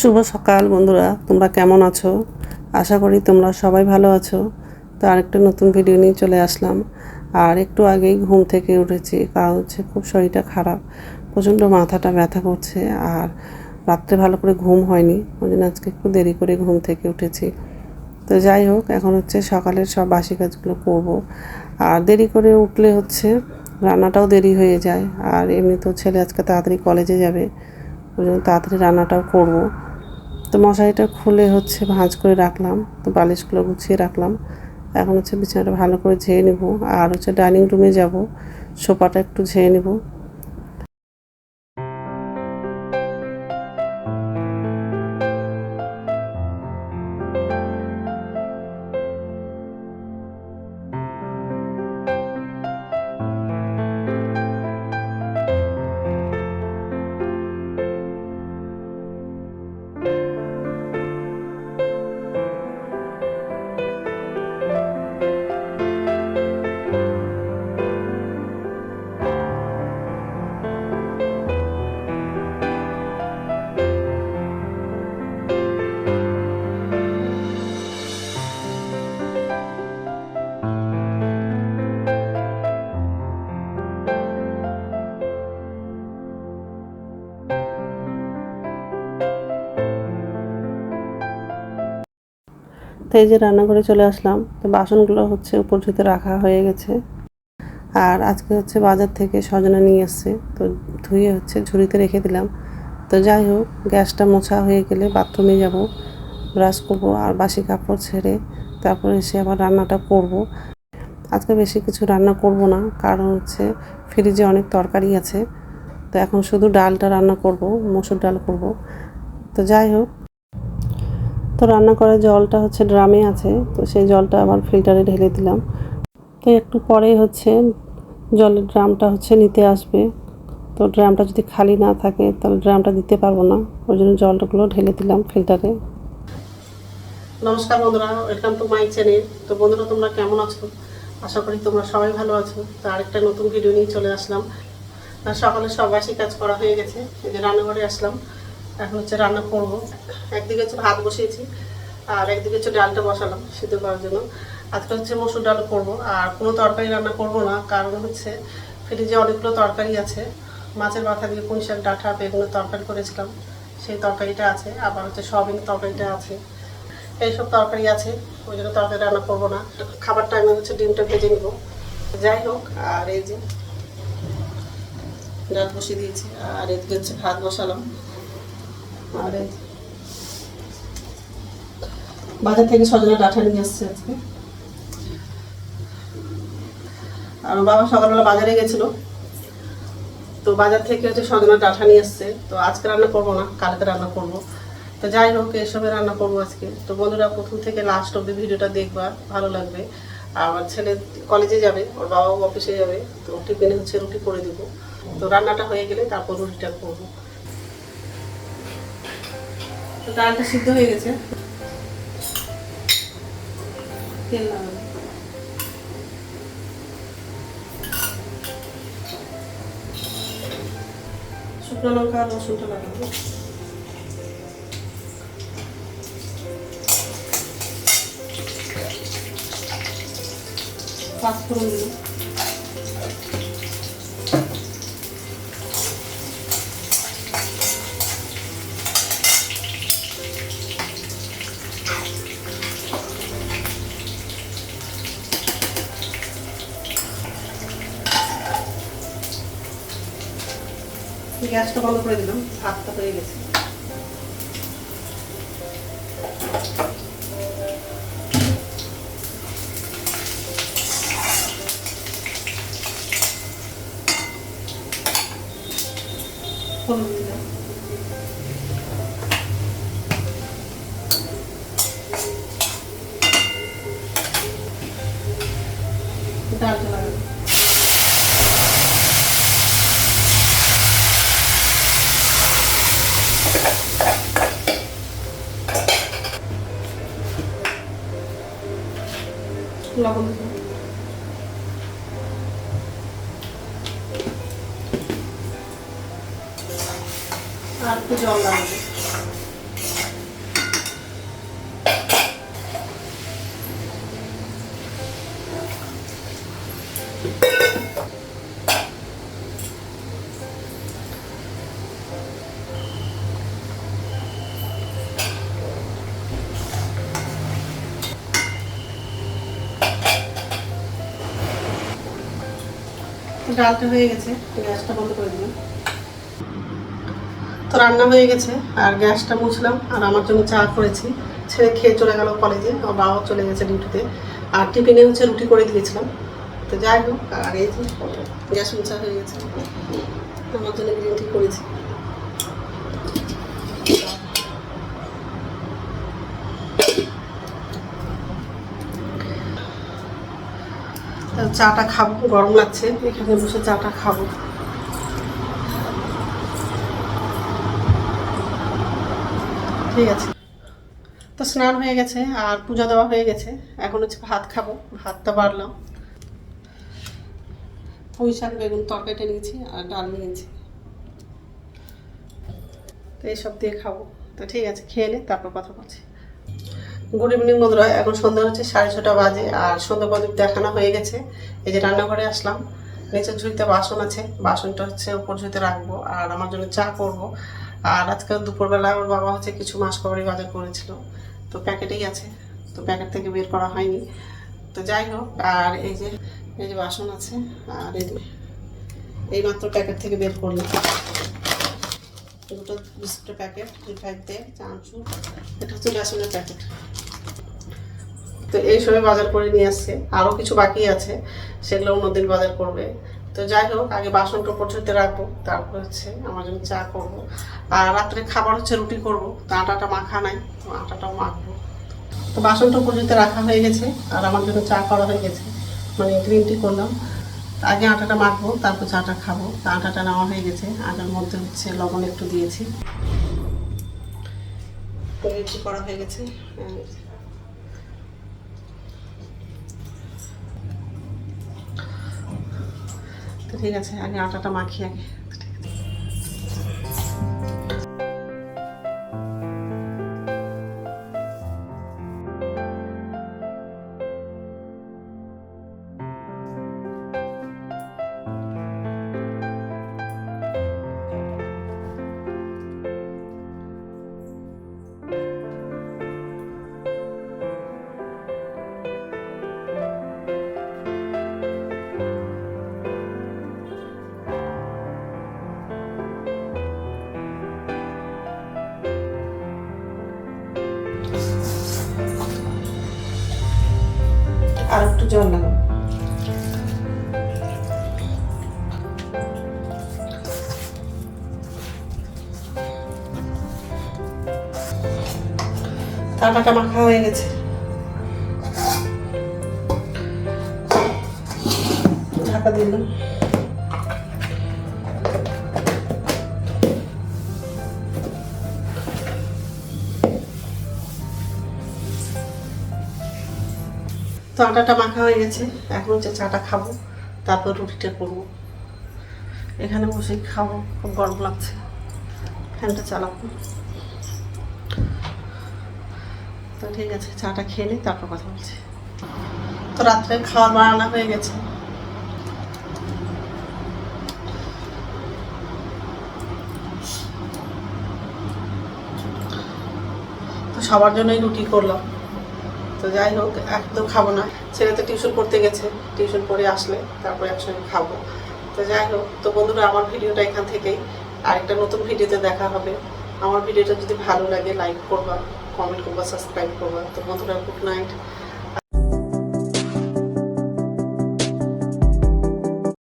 শুভ সকাল বন্ধুরা, তোমরা কেমন আছো? আশা করি তোমরা সবাই ভালো আছো। তো আরেকটা নতুন ভিডিও নিয়ে চলে আসলাম। আর একটু আগেই ঘুম থেকে উঠেছি, কারণ হচ্ছে খুব শরীরটা খারাপ, প্রচণ্ড মাথাটা ব্যথা করছে। আর রাত্রে ভালো করে ঘুম হয়নি, ওই জন্য আজকে একটু দেরি করে ঘুম থেকে উঠেছি। তো যাই হোক, এখন হচ্ছে সকালের সব বাসি কাজগুলো করব। আর দেরি করে উঠলে হচ্ছে রান্নাটাও দেরি হয়ে যায়। আর এমনি তো ছেলে আজকে তাড়াতাড়ি কলেজে যাবে, ওই জন্য তাড়াতাড়ি রান্নাটাও করব। তো মশারিটা খুলে হচ্ছে ভাঁজ করে রাখলাম, তো বালিশগুলো গুছিয়ে রাখলাম। এখন হচ্ছে বিছানাটা ভালো করে ঝেড়ে নেব। আর হচ্ছে ডাইনিং রুমে যাব, সোফাটা একটু ঝেড়ে নেব। তো এই যে রান্নাঘরে চলে আসলাম। তো বাসনগুলো হচ্ছে উপর ঝুঁতে রাখা হয়ে গেছে। আর আজকে হচ্ছে বাজার থেকে সজনা নিয়ে এসছে, তো ধুয়ে হচ্ছে ঝুড়িতে রেখে দিলাম। তো যাই হোক, গ্যাসটা মোছা হয়ে গেলে বাথরুমে যাব, ব্রাশ করব আর বাসি কাপড় ছেড়ে তারপরে এসে আবার রান্নাটা করব। আজকে বেশি কিছু রান্না করব না, কারণ হচ্ছে ফ্রিজে অনেক তরকারি আছে। তো এখন শুধু ডালটা রান্না করব, মসুর ডাল করব। তো যাই হোক, তো রান্না করার জলটা হচ্ছে ড্রামে আছে, তো সেই জলটা আবার ফিল্টারে ঢেলে দিলাম। তো একটু পরেই হচ্ছে জলের ড্রামটা হচ্ছে নিতে আসবে। তো ড্রামটা যদি খালি না থাকে তাহলে ড্রামটা দিতে পারবো না, ওই জন্য জলটাগুলো ঢেলে দিলাম ফিল্টারে। নমস্কার বন্ধুরা, ওয়েলকাম টু মাই চ্যানেল। তো বন্ধুরা, তোমরা কেমন আছো? আশা করি তোমরা সবাই ভালো আছো। তো আরেকটা নতুন ভিডিও নিয়ে চলে আসলাম। আর সকালে সব বাসি কাজ করা হয়ে গেছে, এই যে রান্নাঘরে আসলাম। এখন হচ্ছে রান্না করব। একদিকে হচ্ছে ভাত বসিয়েছি, আর একদিকে হচ্ছে ডালটা বসালাম সিদ্ধ করার জন্য। আজকে হচ্ছে মসুর ডাল করব, আর কোনো তরকারি রান্না করব না, কারণ হচ্ছে ফ্রিজে অনেকগুলো তরকারি আছে। মাছের মাথা দিয়ে পুঁই শাক, ডাঁটা, বেগুনের তরকারি করেছিলাম, সেই তরকারিটা আছে। আবার হচ্ছে সয়াবিনের তরকারিটা আছে, এইসব তরকারি আছে, ওই জন্য তরকারি রান্না করবো না। খাবার টাইমে হচ্ছে ডিমটা ভেজে নিব। যাই হোক, আর এই যে ডাল বসিয়ে দিয়েছি, আর এদিকে হচ্ছে ভাত বসালাম। আর বাজার থেকে সজনা ডাঁটা নিয়ে আসছে আজকে। আর বাবা সকালবেলা বাজারে গেছিলো, তো বাজার থেকে হচ্ছে সজনা ডাঁটা নিয়ে আসছে। তো আজকে রান্না করবো না, কালকে রান্না করবো। তো যাই হোক, এসবে রান্না করবো আজকে। তো বন্ধুরা, প্রথম থেকে লাস্ট অব্দি ভিডিওটা দেখবা, ভালো লাগবে। আর আমার ছেলে কলেজে যাবে, ওর বাবাও অফিসে যাবে, তো টিফিনে হচ্ছে রুটি করে দিব। তো রান্নাটা হয়ে গেলে তারপর রুটিটা করবো। তো ডালটা সিদ্ধ হয়ে গেছে, তেল লাগাবো। শুকনো লঙ্কা আর রসুনটা লাগাবো। পাঁচফোড়ন দিলাম। গ্যাসটা বন্ধ করে দিলাম, ভাতটা হয়ে গেছে। হলুদ দিলাম, ডালটা লাগাবো। লবণ দিলাম, আর একটু জল লাগবে। ডালটা হয়ে গেছে, গ্যাসটা বন্ধ করে দিলাম। তো রান্না হয়ে গেছে আর গ্যাসটা মুছলাম আর আমার জন্য চা করেছি। ছেলে খেয়ে চলে গেল কলেজে, আমার বাবাও চলে গেছে ডিউটিতে। আর টিফিনে হচ্ছে রুটি করে দিয়েছিলাম। তো যাই হোক, আর এই যে গ্যাস মুছা হয়ে গেছে, আমার জন্য গ্রিন টি করেছি। চাটা খাবো, গরম লাগছে, এখানে বসে চাটা খাবো। ঠিক আছে। তো স্নান হয়ে গেছে আর পূজা দেওয়া হয়ে গেছে, এখন হচ্ছে ভাত খাবো। ভাতটা বাড়লাম, পুঁই শাক বেগুন তরকারিটা নিয়েছি আর ডাল নিয়েছি, তো এইসব দিয়ে খাবো। তো ঠিক আছে, খেয়ে নে, তারপর কথা বলছি। গুড ইভিনিং বন্ধুরা, এখন সন্ধ্যা হচ্ছে 6:30 বাজে আর সন্ধ্যা প্রদীপ দেখানো হয়ে গেছে। এই যে রান্নাঘরে আসলাম, নিচের ঝুড়িতে বাসন আছে, বাসনটা হচ্ছে উপর ঝুড়িতে রাখবো আর আমার জন্য চা করব। আর আজকে দুপুরবেলা ওর বাবা হচ্ছে কিছু মাসকবরি বাজার করেছিল, তো প্যাকেটেই আছে, তো প্যাকেট থেকে বের করা হয়নি। তো যাই হোক, আর এই যে বাসন আছে, আর এই মাত্র প্যাকেট থেকে বের করলাম দুটো বিস্কুটের প্যাকেট, রিফাইন তেল, চানাচুর, এটা হচ্ছে বেসনের প্যাকেট। তো এই সবে বাজার করে নিয়ে আসছে, আরও কিছু বাকি আছে, সেগুলো অন্যদিন বাজার করবে। তো যাই হোক, আগে বাসনটা উপর ঝুড়িতে রাখবো, তারপর হচ্ছে আমার জন্য চা করবো। আর রাত্রে খাবার হচ্ছে রুটি করবো, তো আটাটা মাখা নাই, তো আটাটাও মাখবো। তো বাসনটা উপর ঝুড়িতে রাখা হয়ে গেছে আর আমার জন্য চা করা হয়ে গেছে, মানে গ্রিন টি করলাম। আগে আটাটা মাখবো, তারপর চাটা খাবো। তো আটাটা নেওয়া হয়ে গেছে, আটার মধ্যে হচ্ছে লবণ একটু দিয়েছি, তো এটি করা হয়ে গেছে। তো ঠিক আছে, আগে আটাটা মাখি আগে। আর একটু জল লাগাবো। আটাটা মাখা হয়ে গেছে, ঢাকা দিলাম। তো আটাটা মাখা হয়ে গেছে, এখন হচ্ছে চাটা খাবো, তারপর রুটিটা করবো। এখানে বসেই খাবো, খুব গরম লাগছে, ফ্যানটা চালাবো। তো ঠিক আছে, চাটা খেয়ে নিই, তারপর কথা বলছি। তো রাত্রে খাওয়ার বানানো হয়ে গেছে, তো সবার জন্যই রুটি করলাম। তো যাই হোক, একদম খাবো না, ছেলে তো টিউশন করতে গেছে, টিউশন করে আসলে তারপর একসঙ্গে খাবো। তো যাই হোক, তো বন্ধুরা, আমার ভিডিওটা এখান থেকেই, আরেকটা নতুন ভিডিওতে দেখা হবে। আমার ভিডিওটা যদি ভালো লাগে লাইক করবা, কমেন্ট করবা, সাবস্ক্রাইব করবা। তো বন্ধুরা, গুড নাইট।